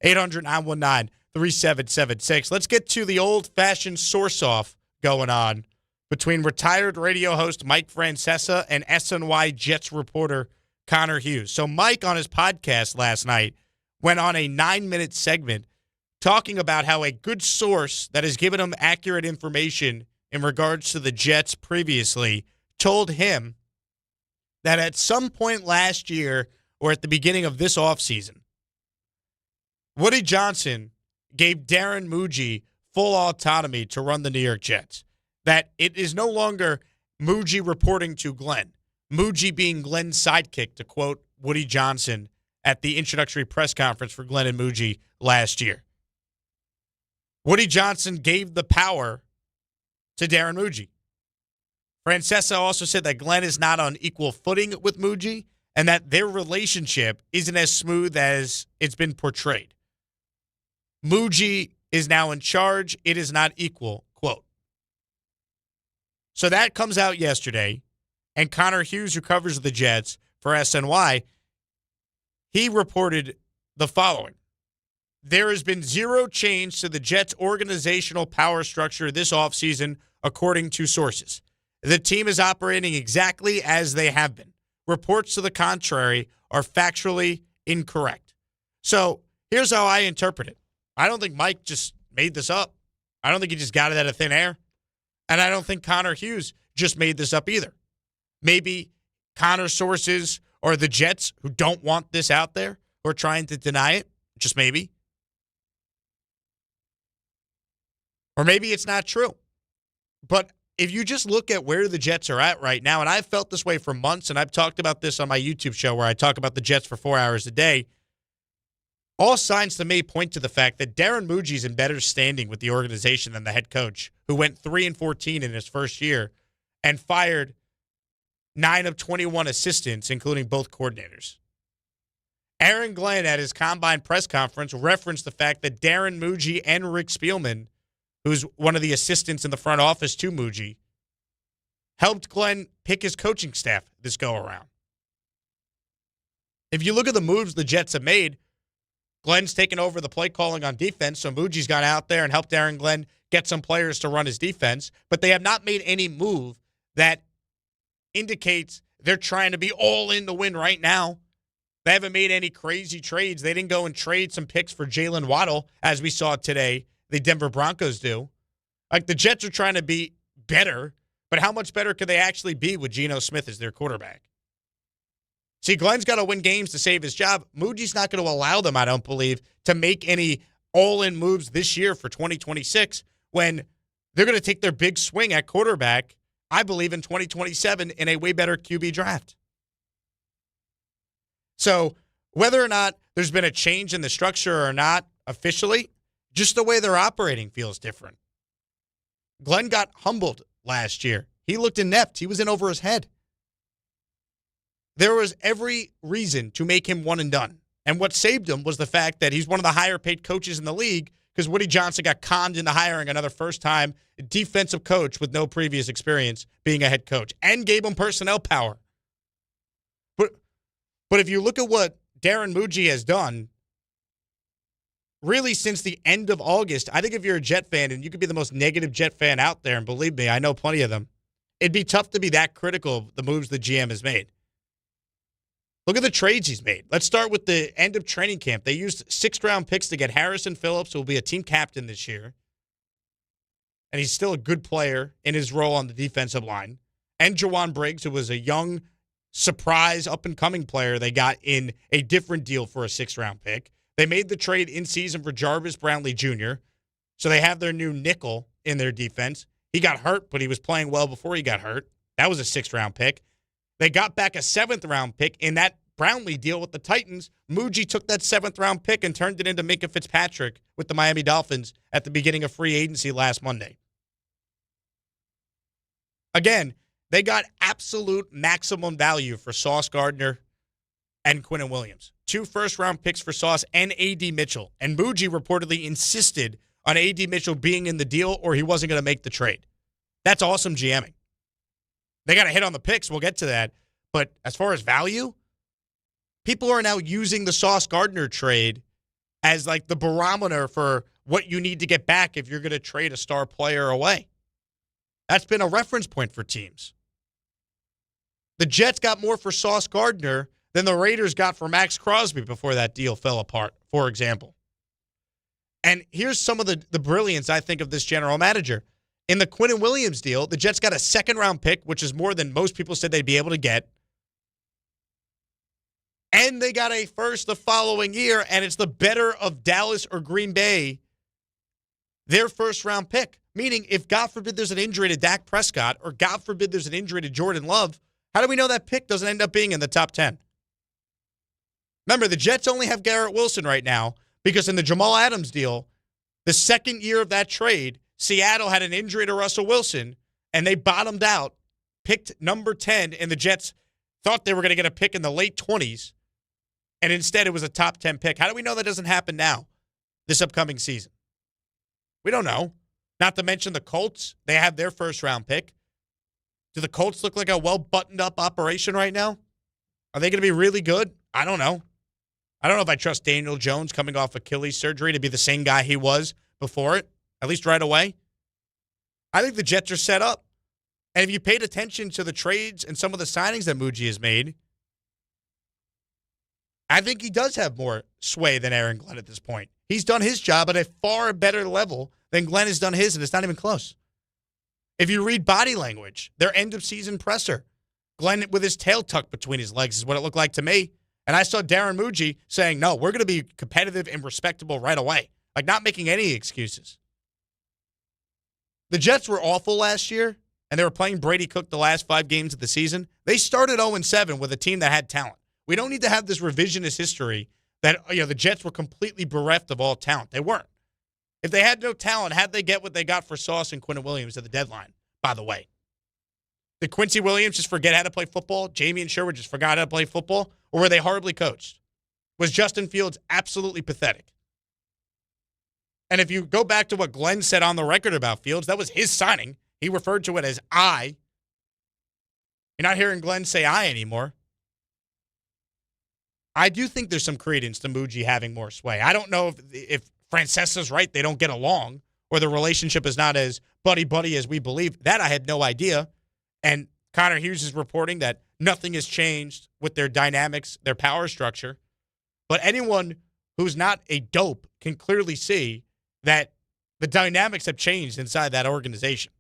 800-919-3776. Let's get to the old-fashioned source-off going on between retired radio host Mike Francesa and SNY Jets reporter Connor Hughes. So Mike, on his podcast last night, went on a 9-minute segment talking about how a good source that has given him accurate information in regards to the Jets previously told him that at some point last year or at the beginning of this offseason, Woody Johnson gave Darren Muji full autonomy to run the New York Jets. That it is no longer Muji reporting to Glenn. Muji being Glenn's sidekick, to quote Woody Johnson at the introductory press conference for Glenn and Muji last year. Woody Johnson gave the power to Darren Muji. Francesa also said that Glenn is not on equal footing with Muji and that their relationship isn't as smooth as it's been portrayed. Muji is now in charge. It is not equal, quote. So that comes out yesterday, and Connor Hughes, who covers the Jets for SNY, he reported the following. There has been zero change to the Jets' organizational power structure this offseason, according to sources. The team is operating exactly as they have been. Reports to the contrary are factually incorrect. So here's how I interpret it. I don't think Mike just made this up. I don't think he just got it out of thin air. And I don't think Connor Hughes just made this up either. Maybe Connor's sources or the Jets who don't want this out there or trying to deny it. Just maybe. Or maybe it's not true. But if you just look at where the Jets are at right now, and I've felt this way for months, and I've talked about this on my YouTube show where I talk about the Jets for 4 hours a day, all signs to me point to the fact that Darren Muji's in better standing with the organization than the head coach, who went 3-14 in his first year and fired 9 of 21 assistants, including both coordinators. Aaron Glenn at his combine press conference referenced the fact that Darren Muji and Rick Spielman, who's one of the assistants in the front office to Muji, helped Glenn pick his coaching staff this go-around. If you look at the moves the Jets have made, Glenn's taken over the play calling on defense, so Muji's gone out there and helped Aaron Glenn get some players to run his defense, but they have not made any move that indicates they're trying to be all in to win right now. They haven't made any crazy trades. They didn't go and trade some picks for Jalen Waddle, as we saw today the Denver Broncos do. Like, the Jets are trying to be better, but how much better could they actually be with Geno Smith as their quarterback? See, Glenn's got to win games to save his job. Muji's not going to allow them, I don't believe, to make any all-in moves this year for 2026 when they're going to take their big swing at quarterback, I believe, in 2027 in a way better QB draft. So whether or not there's been a change in the structure or not officially, just the way they're operating feels different. Glenn got humbled last year. He looked inept. He was in over his head. There was every reason to make him one and done. And what saved him was the fact that he's one of the higher-paid coaches in the league because Woody Johnson got conned into hiring another first-time defensive coach with no previous experience being a head coach and gave him personnel power. But if you look at what Darren Muji has done, really since the end of August, I think if you're a Jet fan, and you could be the most negative Jet fan out there, and believe me, I know plenty of them, it'd be tough to be that critical of the moves the GM has made. Look at the trades he's made. Let's start with the end of training camp. They used 6th-round picks to get Harrison Phillips, who will be a team captain this year. And he's still a good player in his role on the defensive line. And Jawan Briggs, who was a young, surprise, up-and-coming player they got in a different deal for a 6th-round pick. They made the trade in season for Jarvis Brownlee Jr., so they have their new nickel in their defense. He got hurt, but he was playing well before he got hurt. That was a 6th-round pick. They got back a 7th-round pick in that Brownlee deal with the Titans. Muji took that 7th-round pick and turned it into Minkah Fitzpatrick with the Miami Dolphins at the beginning of free agency last Monday. Again, they got absolute maximum value for Sauce Gardner and Quinnen Williams. 2 first-round picks for Sauce and A.D. Mitchell. And Muji reportedly insisted on A.D. Mitchell being in the deal or he wasn't going to make the trade. That's awesome GMing. They got to hit on the picks. We'll get to that. But as far as value, people are now using the Sauce Gardner trade as like the barometer for what you need to get back if you're going to trade a star player away. That's been a reference point for teams. The Jets got more for Sauce Gardner than the Raiders got for Max Crosby before that deal fell apart, for example. And here's some of the brilliance, I think, of this general manager. In the Quinnen Williams deal, the Jets got a second-round pick, which is more than most people said they'd be able to get. And they got a first the following year, and it's the better of Dallas or Green Bay, their first-round pick. Meaning, if God forbid there's an injury to Dak Prescott, or God forbid there's an injury to Jordan Love, how do we know that pick doesn't end up being in the top 10? Remember, the Jets only have Garrett Wilson right now because in the Jamal Adams deal, the second year of that trade, Seattle had an injury to Russell Wilson, and they bottomed out, picked number 10, and the Jets thought they were going to get a pick in the late 20s, and instead it was a top 10 pick. How do we know that doesn't happen now, this upcoming season? We don't know. Not to mention the Colts. They have their first-round pick. Do the Colts look like a well-buttoned-up operation right now? Are they going to be really good? I don't know. I don't know if I trust Daniel Jones coming off Achilles surgery to be the same guy he was before it, at least right away. I think the Jets are set up. And if you paid attention to the trades and some of the signings that Muji has made, I think he does have more sway than Aaron Glenn at this point. He's done his job at a far better level than Glenn has done his, and it's not even close. If you read body language, their end-of-season presser, Glenn with his tail tucked between his legs is what it looked like to me. And I saw Darren Muji saying, no, we're going to be competitive and respectable right away. Like, not making any excuses. The Jets were awful last year, and they were playing Brady Cook the last 5 games of the season. They started 0-7 with a team that had talent. We don't need to have this revisionist history that the Jets were completely bereft of all talent. They weren't. If they had no talent, how'd they get what they got for Sauce and Quinnen Williams at the deadline, by the way? Did Quincy Williams just forget how to play football? Jamie and Sherwood just forgot how to play football? Or were they horribly coached? Was Justin Fields absolutely pathetic? And if you go back to what Glenn said on the record about Fields, that was his signing. He referred to it as I. You're not hearing Glenn say I anymore. I do think there's some credence to Muji having more sway. I don't know if Francesa's right, they don't get along, or the relationship is not as buddy-buddy as we believe. That I had no idea. And Connor Hughes is reporting that nothing has changed with their dynamics, their power structure. But anyone who's not a dope can clearly see that the dynamics have changed inside that organization.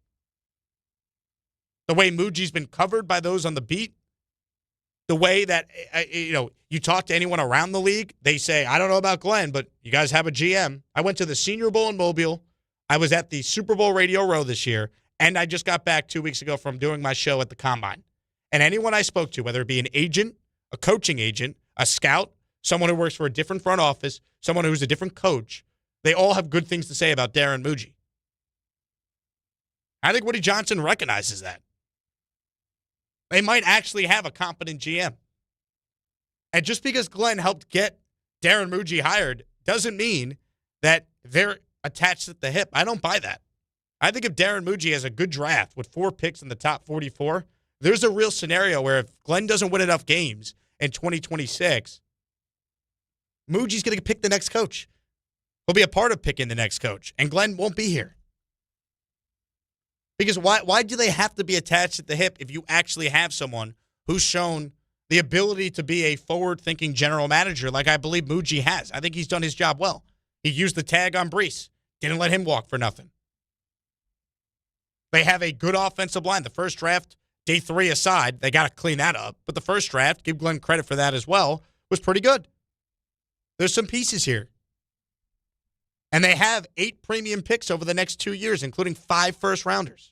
The way Muji's been covered by those on the beat, the way that, you talk to anyone around the league, they say, I don't know about Glenn, but you guys have a GM. I went to the Senior Bowl in Mobile. I was at the Super Bowl Radio Row this year, and I just got back 2 weeks ago from doing my show at the Combine. And anyone I spoke to, whether it be an agent, a coaching agent, a scout, someone who works for a different front office, someone who's a different coach, they all have good things to say about Darren Muji. I think Woody Johnson recognizes that. They might actually have a competent GM. And just because Glenn helped get Darren Muji hired doesn't mean that they're attached at the hip. I don't buy that. I think if Darren Muji has a good draft with 4 picks in the top 44, there's a real scenario where if Glenn doesn't win enough games in 2026, Muji's going to pick the next coach. He'll be a part of picking the next coach, and Glenn won't be here. Because why do they have to be attached at the hip if you actually have someone who's shown the ability to be a forward-thinking general manager like I believe Muji has? I think he's done his job well. He used the tag on Brees. Didn't let him walk for nothing. They have a good offensive line. The first draft, day 3 aside, they got to clean that up. But the first draft, give Glenn credit for that as well, was pretty good. There's some pieces here. And they have 8 premium picks over the next 2 years, including 5 first-rounders.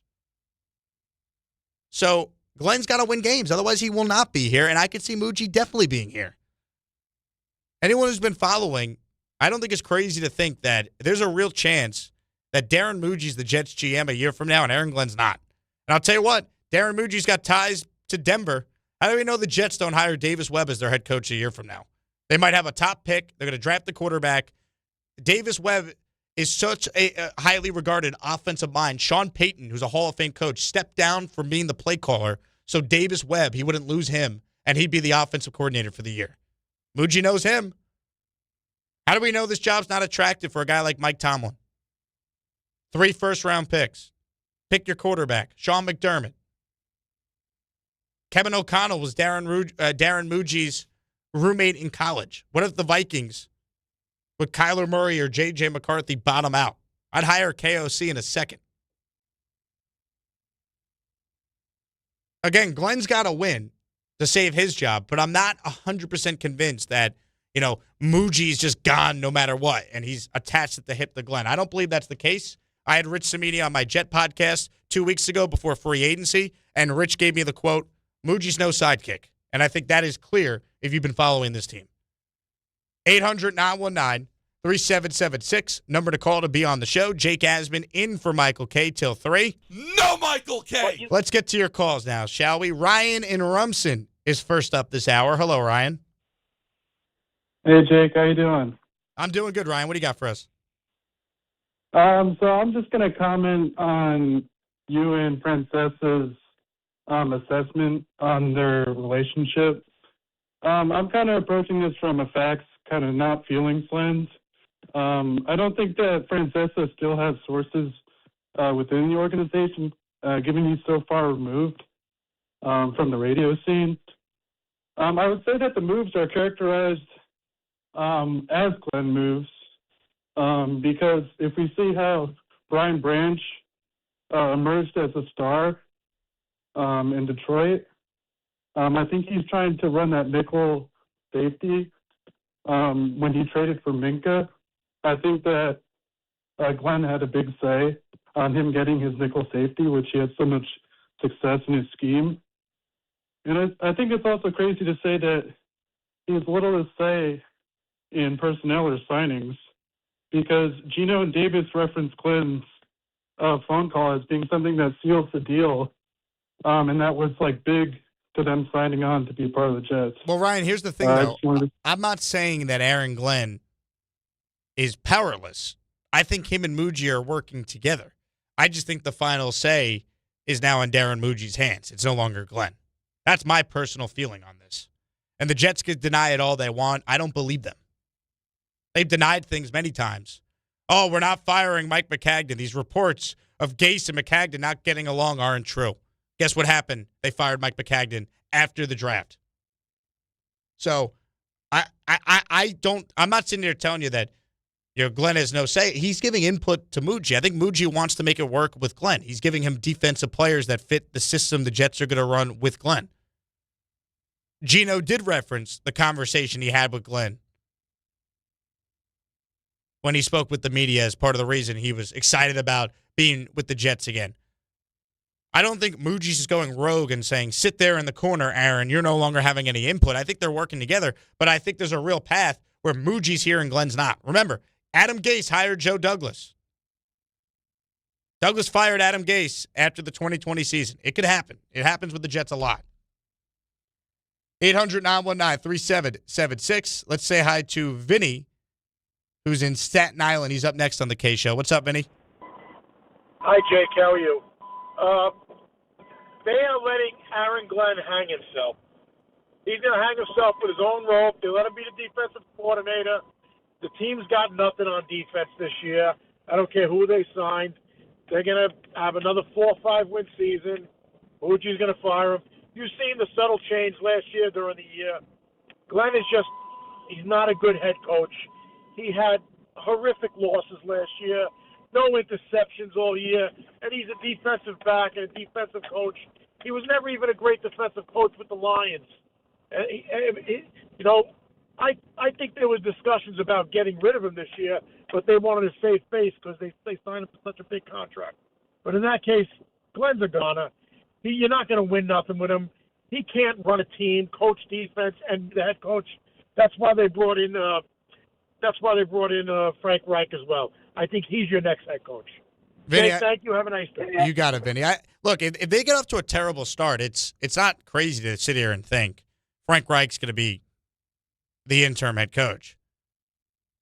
So Glenn's got to win games. Otherwise, he will not be here. And I could see Muji definitely being here. Anyone who's been following, I don't think it's crazy to think that there's a real chance that Darren Muji's the Jets GM a year from now and Aaron Glenn's not. And I'll tell you what, Darren Muji's got ties to Denver. How do we know the Jets don't hire Davis Webb as their head coach a year from now? They might have a top pick. They're going to draft the quarterback. Davis Webb is such a highly regarded offensive mind. Sean Payton, who's a Hall of Fame coach, stepped down from being the play caller. So Davis Webb, he wouldn't lose him, and he'd be the offensive coordinator for the year. Muji knows him. How do we know this job's not attractive for a guy like Mike Tomlin? 3 first-round picks. Pick your quarterback. Sean McDermott. Kevin O'Connell was Darren Mougey's roommate in college. What if the Vikings, with Kyler Murray or J.J. McCarthy, bottom out? I'd hire KOC in a second. Again, Glenn's got to win to save his job, but I'm not 100% convinced that, Muji's just gone no matter what, and he's attached at the hip to Glenn. I don't believe that's the case. I had Rich Cimini on my Jet podcast 2 weeks ago before free agency, and Rich gave me the quote, Muji's no sidekick. And I think that is clear if you've been following this team. 800-919-3776. Number to call to be on the show. Jake Asman in for Michael K. till 3. No Michael K. Let's get to your calls now, shall we? Ryan in Rumson is first up this hour. Hello, Ryan. Hey, Jake. How you doing? I'm doing good, Ryan. What do you got for us? So I'm just going to comment on you and Francesa's assessment on their relationship. I'm kind of approaching this from a facts, kind of not feelings lens. I don't think that Francesa still has sources within the organization, given he's so far removed from the radio scene. I would say that the moves are characterized as Glenn moves, because if we see how Brian Branch emerged as a star in Detroit, I think he's trying to run that nickel safety when he traded for Minka. I think that Glenn had a big say on him getting his nickel safety, which he had so much success in his scheme. And I think it's also crazy to say that he has little to say in personnel or signings, because Gino and Davis referenced Glenn's phone call as being something that seals the deal, and that was big to them signing on to be part of the Jets. Well, Ryan, here's the thing, though. I'm not saying that Aaron Glenn is powerless. I think him and Muji are working together. I just think the final say is now in Darren Muji's hands. It's no longer Glenn. That's my personal feeling on this. And the Jets could deny it all they want. I don't believe them. They've denied things many times. Oh, we're not firing Mike McCagden. These reports of Gase and McCagden not getting along aren't true. Guess what happened? They fired Mike McCagden after the draft. So I'm not sitting there telling you that Glenn has no say. He's giving input to Muji. I think Muji wants to make it work with Glenn. He's giving him defensive players that fit the system the Jets are going to run with Glenn. Gino did reference the conversation he had with Glenn when he spoke with the media as part of the reason he was excited about being with the Jets again. I don't think Muji's just going rogue and saying, sit there in the corner, Aaron, you're no longer having any input. I think they're working together, but I think there's a real path where Muji's here and Glenn's not. Remember, Adam Gase hired Joe Douglas. Douglas fired Adam Gase after the 2020 season. It could happen. It happens with the Jets a lot. 800-919-3776. Let's say hi to Vinny, who's in Staten Island. He's up next on the K Show. What's up, Vinny? Hi, Jake. How are you? They are letting Aaron Glenn hang himself. He's going to hang himself with his own rope. They let him be the defensive coordinator. The team's got nothing on defense this year. I don't care who they signed. They're going to have another 4 or 5 win season. Muji's going to fire him. You've seen the subtle change last year during the year. Glenn is he's not a good head coach. He had horrific losses last year. No interceptions all year, and he's a defensive back and a defensive coach. He was never even a great defensive coach with the Lions. I think there was discussions about getting rid of him this year, but they wanted to save face because they signed him for such a big contract. But in that case, Glenn's a goner. You're not going to win nothing with him. He can't run a team, coach defense, and the head coach. That's why they brought in. Frank Reich as well. I think he's your next head coach. Vinny, Jay, thank you. Have a nice day. You got it, Vinny. Look, if they get off to a terrible start, it's not crazy to sit here and think Frank Reich's going to be the interim head coach.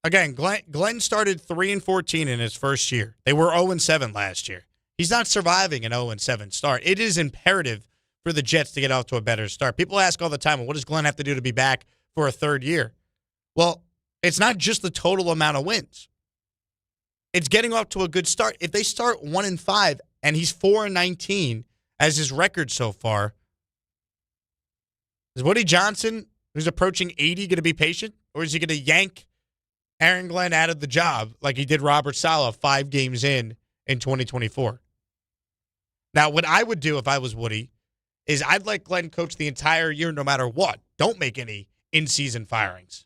Again, Glenn started 3-14 in his first year. They were 0-7 last year. He's not surviving an 0-7 start. It is imperative for the Jets to get off to a better start. People ask all the time, well, what does Glenn have to do to be back for a third year? Well, It's not just the total amount of wins. It's getting off to a good start. If they start 1-5 and he's 4-19 as his record so far, is Woody Johnson, who's approaching 80, going to be patient? Or is he going to yank Aaron Glenn out of the job like he did Robert Saleh 5 games in 2024? Now, what I would do if I was Woody is I'd let Glenn coach the entire year no matter what. Don't make any in-season firings.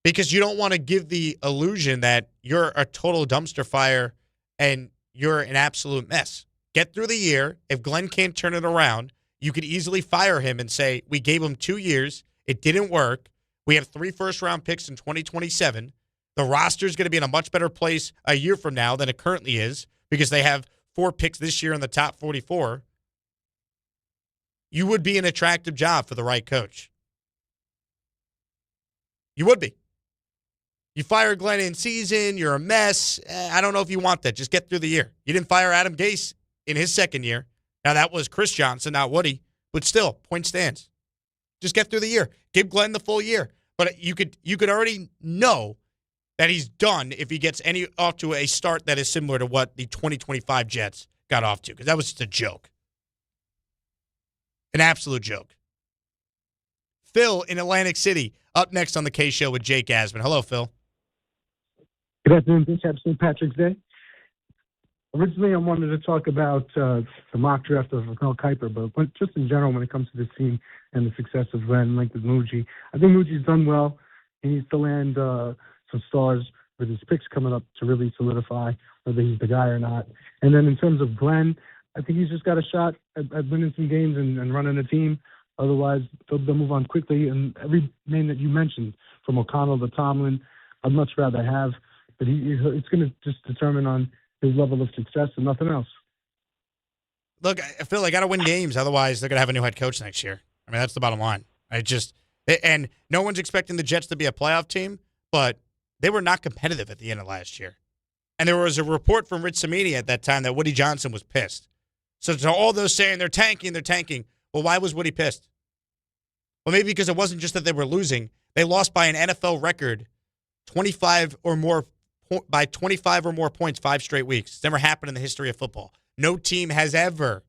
Because you don't want to give the illusion that you're a total dumpster fire and you're an absolute mess. Get through the year. If Glenn can't turn it around, you could easily fire him and say, we gave him 2 years. It didn't work. We have 3 first-round picks in 2027. The roster's going to be in a much better place a year from now than it currently is because they have 4 picks this year in the top 44. You would be an attractive job for the right coach. You would be. You fire Glenn in season, you're a mess. I don't know if you want that. Just get through the year. You didn't fire Adam Gase in his second year. Now, that was Chris Johnson, not Woody. But still, point stands. Just get through the year. Give Glenn the full year. But you could already know that he's done if he gets off to a start that is similar to what the 2025 Jets got off to. Because that was just a joke. An absolute joke. Phil in Atlantic City, up next on the K Show with Jake Asman. Hello, Phil. Good afternoon. Happy St. Patrick's Day. Originally, I wanted to talk about the mock draft of Mel Kiper, but just in general, when it comes to this team and the success of Glenn, like with Muji, I think Muji's done well. He needs to land some stars with his picks coming up to really solidify whether he's the guy or not. And then in terms of Glenn, I think he's just got a shot at winning some games and running a team. Otherwise, they'll move on quickly. And every name that you mentioned, from O'Connell to Tomlin, I'd much rather have. But it's going to just determine on his level of success and nothing else. Look, I feel they got to win games. Otherwise, they're going to have a new head coach next year. I mean, that's the bottom line. And no one's expecting the Jets to be a playoff team, but they were not competitive at the end of last year. And there was a report from Rich Cimini at that time that Woody Johnson was pissed. So to all those saying they're tanking. Well, why was Woody pissed? Well, maybe because it wasn't just that they were losing. They lost by an NFL record 25 or more points 5 straight weeks. It's never happened in the history of football. No team has ever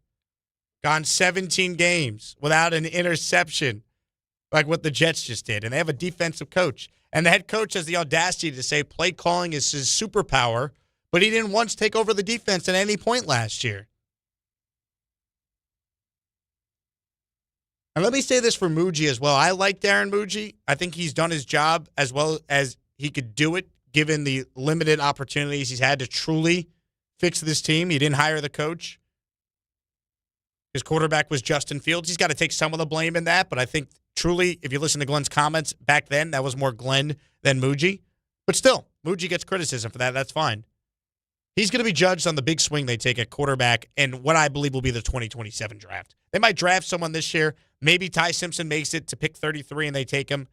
gone 17 games without an interception like what the Jets just did. And they have a defensive coach. And the head coach has the audacity to say play calling is his superpower, but he didn't once take over the defense at any point last year. And let me say this for Muji as well. I like Darren Muji. I think he's done his job as well as he could do it, given the limited opportunities he's had to truly fix this team. He didn't hire the coach. His quarterback was Justin Fields. He's got to take some of the blame in that, but I think truly, if you listen to Glenn's comments back then, that was more Glenn than Muji. But still, Muji gets criticism for that. That's fine. He's going to be judged on the big swing they take at quarterback and what I believe will be the 2027 draft. They might draft someone this year. Maybe Ty Simpson makes it to pick 33 and they take him.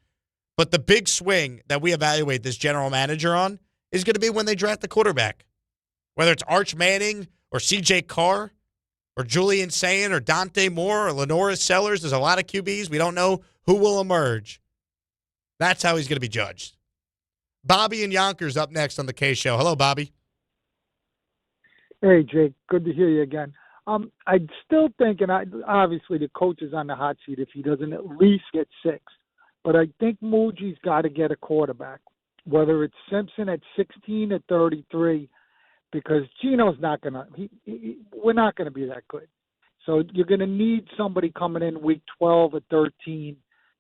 But the big swing that we evaluate this general manager on is going to be when they draft the quarterback. Whether it's Arch Manning or C.J. Carr or Julian Sayin or Dante Moore or Lenora Sellers. There's a lot of QBs. We don't know who will emerge. That's how he's going to be judged. Bobby and Yonkers up next on the K Show. Hello, Bobby. Hey, Jake. Good to hear you again. I'd still think, and obviously the coach is on the hot seat if he doesn't at least get 6. But I think Muji's got to get a quarterback, whether it's Simpson at 16 or 33, because Gino's not going to – we're not going to be that good. So you're going to need somebody coming in week 12 or 13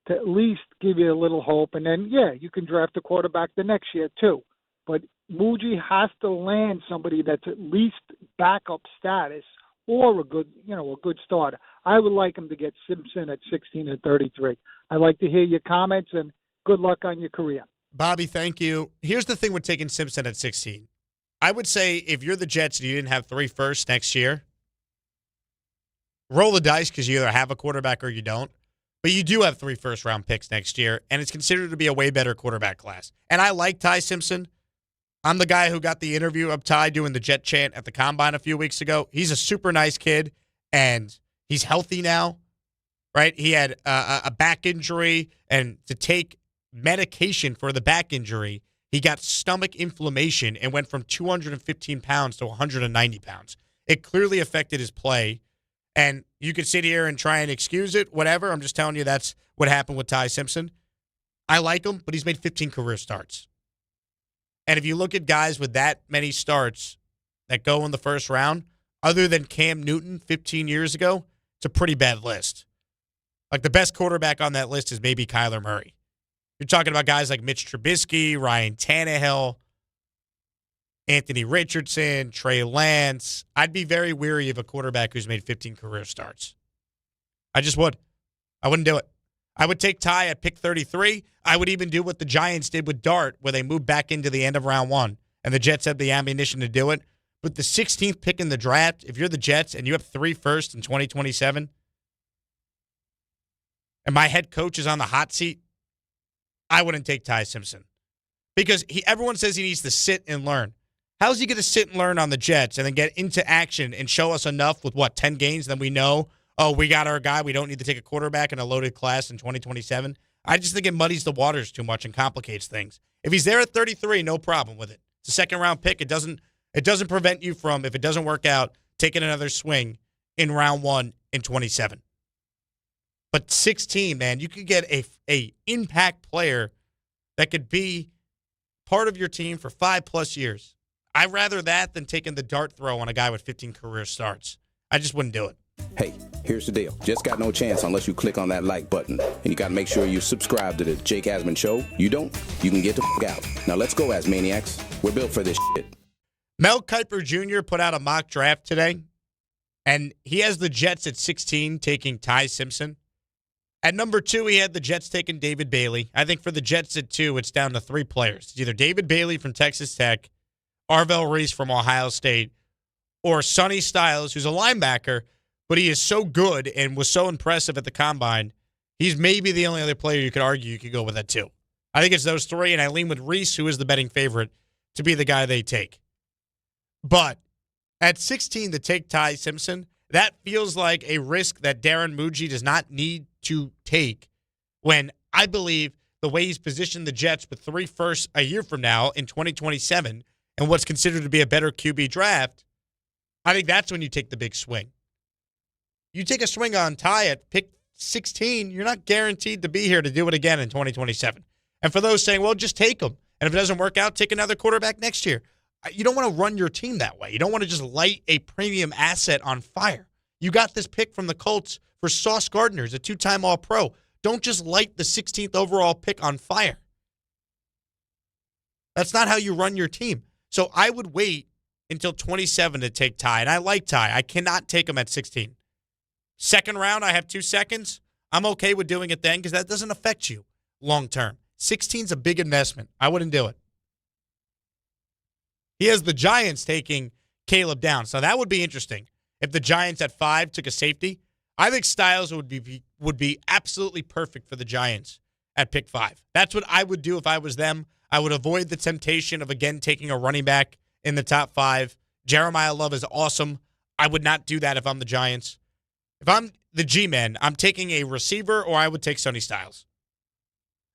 to at least give you a little hope. And then, yeah, you can draft a quarterback the next year too. But Muji has to land somebody that's at least backup status or a good starter. I would like him to get Simpson at 16 and 33. I'd like to hear your comments, and good luck on your career. Bobby, thank you. Here's the thing with taking Simpson at 16. I would say if you're the Jets and you didn't have 3 firsts next year, roll the dice because you either have a quarterback or you don't. But you do have 3 first-round picks next year, and it's considered to be a way better quarterback class. And I like Ty Simpson. I'm the guy who got the interview of Ty doing the Jet chant at the Combine a few weeks ago. He's a super nice kid, and he's healthy now, right? He had a back injury, and to take medication for the back injury, he got stomach inflammation and went from 215 pounds to 190 pounds. It clearly affected his play. And you could sit here and try and excuse it, whatever. I'm just telling you that's what happened with Ty Simpson. I like him, but he's made 15 career starts. And if you look at guys with that many starts that go in the first round, other than Cam Newton 15 years ago, it's a pretty bad list. Like the best quarterback on that list is maybe Kyler Murray. You're talking about guys like Mitch Trubisky, Ryan Tannehill, Anthony Richardson, Trey Lance. I'd be very weary of a quarterback who's made 15 career starts. I just would. I wouldn't do it. I would take Ty at pick 33. I would even do what the Giants did with Dart, where they moved back into the end of round 1, and the Jets had the ammunition to do it. But the 16th pick in the draft, if you're the Jets and you have 3 firsts in 2027, and my head coach is on the hot seat, I wouldn't take Ty Simpson. Because everyone says he needs to sit and learn. How's he going to sit and learn on the Jets and then get into action and show us enough with, 10 games? Then we know, we got our guy. We don't need to take a quarterback in a loaded class in 2027. I just think it muddies the waters too much and complicates things. If he's there at 33, no problem with it. It's a second-round pick. It doesn't prevent you from, if it doesn't work out, taking another swing in round 1 in 27. But 16, man, you could get a impact player that could be part of your team for 5+ years. I'd rather that than taking the dart throw on a guy with 15 career starts. I just wouldn't do it. Hey, here's the deal. Just got no chance unless you click on that like button. And you got to make sure you subscribe to the Jake Asman Show. You don't, you can get the out. Now let's go, Asmaniacs. We're built for this shit. Mel Kiper Jr. put out a mock draft today, and he has the Jets at 16 taking Ty Simpson. At number 2, he had the Jets taking David Bailey. I think for the Jets at 2, it's down to 3 players. It's either David Bailey from Texas Tech, Arvell Reese from Ohio State, or Sonny Styles, who's a linebacker, but he is so good and was so impressive at the Combine. He's maybe the only other player you could argue you could go with at 2. I think it's those 3, and I lean with Reese, who is the betting favorite, to be the guy they take. But at 16 to take Ty Simpson, that feels like a risk that Darren Muji does not need to take when I believe the way he's positioned the Jets with 3 firsts a year from now in 2027 and what's considered to be a better QB draft, I think that's when you take the big swing. You take a swing on Ty at pick 16, you're not guaranteed to be here to do it again in 2027. And for those saying, well, just take him. And if it doesn't work out, take another quarterback next year. You don't want to run your team that way. You don't want to just light a premium asset on fire. You got this pick from the Colts for Sauce Gardner, a 2-time All-Pro. Don't just light the 16th overall pick on fire. That's not how you run your team. So I would wait until 27 to take Ty. And I like Ty. I cannot take him at 16. Second round, I have 2 seconds. I'm okay with doing it then because that doesn't affect you long term. 16's a big investment. I wouldn't do it. He has the Giants taking Caleb Downs. So that would be interesting. If the Giants at 5 took a safety, I think Styles would be absolutely perfect for the Giants at pick 5. That's what I would do if I was them. I would avoid the temptation of, again, taking a running back in the top 5. Jeremiah Love is awesome. I would not do that if I'm the Giants. If I'm the G-men, I'm taking a receiver or I would take Sonny Styles.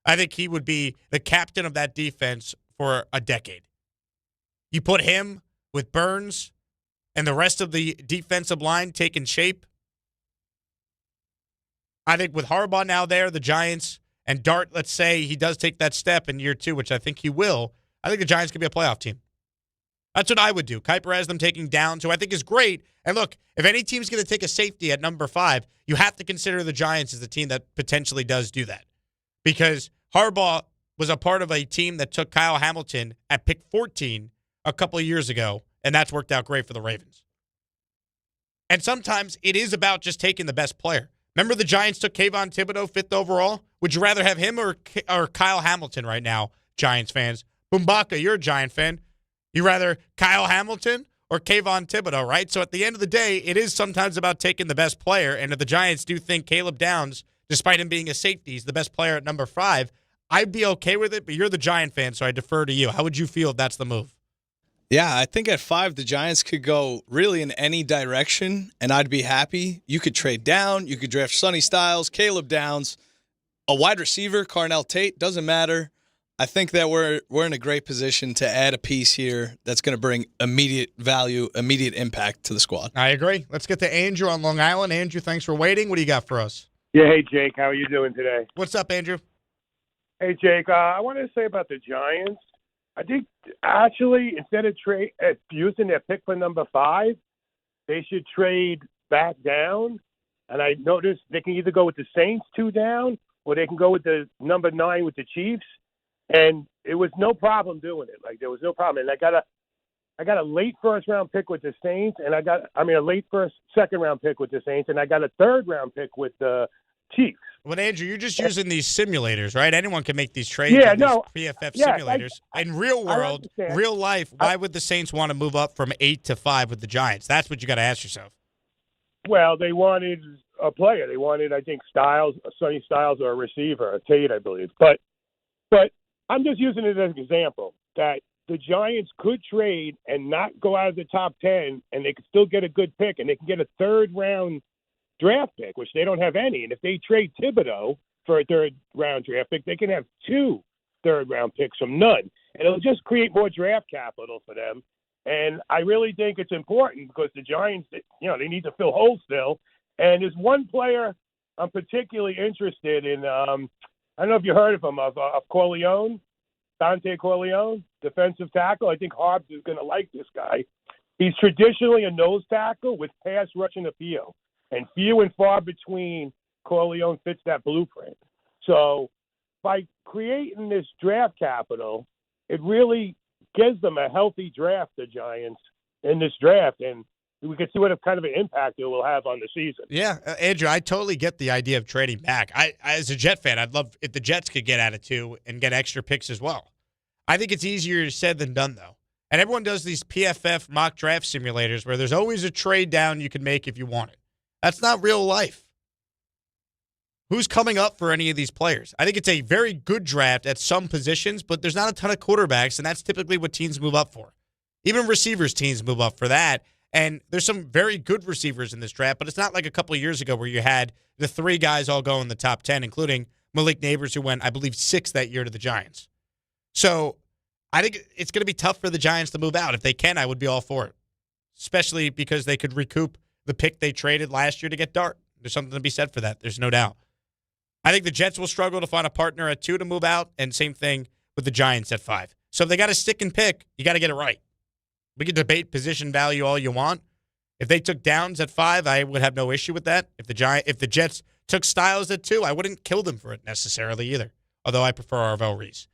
I think he would be the captain of that defense for a decade. You put him with Burns and the rest of the defensive line taking shape. I think with Harbaugh now there, the Giants, and Dart, let's say he does take that step in year 2, which I think he will, I think the Giants could be a playoff team. That's what I would do. Kiper has them taking Downs, who I think is great. And look, if any team's going to take a safety at number 5, you have to consider the Giants as the team that potentially does do that. Because Harbaugh was a part of a team that took Kyle Hamilton at pick 14 a couple of years ago, and that's worked out great for the Ravens. And sometimes it is about just taking the best player. Remember the Giants took Kayvon Thibodeau 5th overall? Would you rather have him or Kyle Hamilton right now, Giants fans? Bumbaka, you're a Giant fan. You rather Kyle Hamilton or Kayvon Thibodeau, right? So at the end of the day, it is sometimes about taking the best player. And if the Giants do think Caleb Downs, despite him being a safety, is the best player at number 5, I'd be okay with it, but you're the Giant fan, so I defer to you. How would you feel if that's the move? Yeah, I think at 5, the Giants could go really in any direction, and I'd be happy. You could trade down. You could draft Sonny Styles, Caleb Downs, a wide receiver, Carnell Tate, doesn't matter. I think that we're in a great position to add a piece here that's going to bring immediate value, immediate impact to the squad. I agree. Let's get to Andrew on Long Island. Andrew, thanks for waiting. What do you got for us? Yeah, hey, Jake. How are you doing today? What's up, Andrew? Hey, Jake. I wanted to say about the Giants. I think, actually, instead of using their pick for number 5, they should trade back down. And I noticed they can either go with the Saints 2 down or they can go with the number 9 with the Chiefs. And it was no problem doing it. Like, there was no problem. And I got a late first-round pick with the Saints, and a late second-round pick with the Saints, and I got a third-round pick with the Chiefs. Well, Andrew, you're just using these simulators, right? Anyone can make these trades. Yeah, these PFF simulators. In real world, real life, why would the Saints want to move up from 8 to 5 with the Giants? That's what you got to ask yourself. Well, they wanted a player. They wanted, I think, Sonny Styles, or a receiver, a Tate, I believe. But I'm just using it as an example that the Giants could trade and not go out of the top 10, and they could still get a good pick, and they can get a third-round draft pick, which they don't have any. And if they trade Thibodeau for a third-round draft pick, they can have 2 third-round picks from none. And it'll just create more draft capital for them. And I really think it's important because the Giants, they need to fill holes still. And there's one player I'm particularly interested in. I don't know if you heard of him, of Corleone, Dante Corleone, defensive tackle. I think Hobbs is going to like this guy. He's traditionally a nose tackle with pass rushing appeal. And few and far between Corleone fits that blueprint. So by creating this draft capital, it really gives them a healthy draft, the Giants, in this draft. And we can see what kind of an impact it will have on the season. Yeah, Andrew, I totally get the idea of trading back. I as a Jet fan, I'd love if the Jets could get at it too and get extra picks as well. I think it's easier said than done, though. And everyone does these PFF mock draft simulators where there's always a trade down you can make if you want it. That's not real life. Who's coming up for any of these players? I think it's a very good draft at some positions, but there's not a ton of quarterbacks, and that's typically what teams move up for. Even receivers teams move up for that. And there's some very good receivers in this draft, but it's not like a couple of years ago where you had the 3 guys all go in the top 10, including Malik Neighbors, who went, I believe, 6th that year to the Giants. So I think it's going to be tough for the Giants to move out. If they can, I would be all for it, especially because they could recoup the pick they traded last year to get Dart. There's something to be said for that. There's no doubt. I think the Jets will struggle to find a partner at 2 to move out, and same thing with the Giants at 5. So if they got to stick and pick, you got to get it right. We can debate position value all you want. If they took Downs at 5, I would have no issue with that. If the Jets took Styles at 2, I wouldn't kill them for it necessarily either, although I prefer Arvell Reese.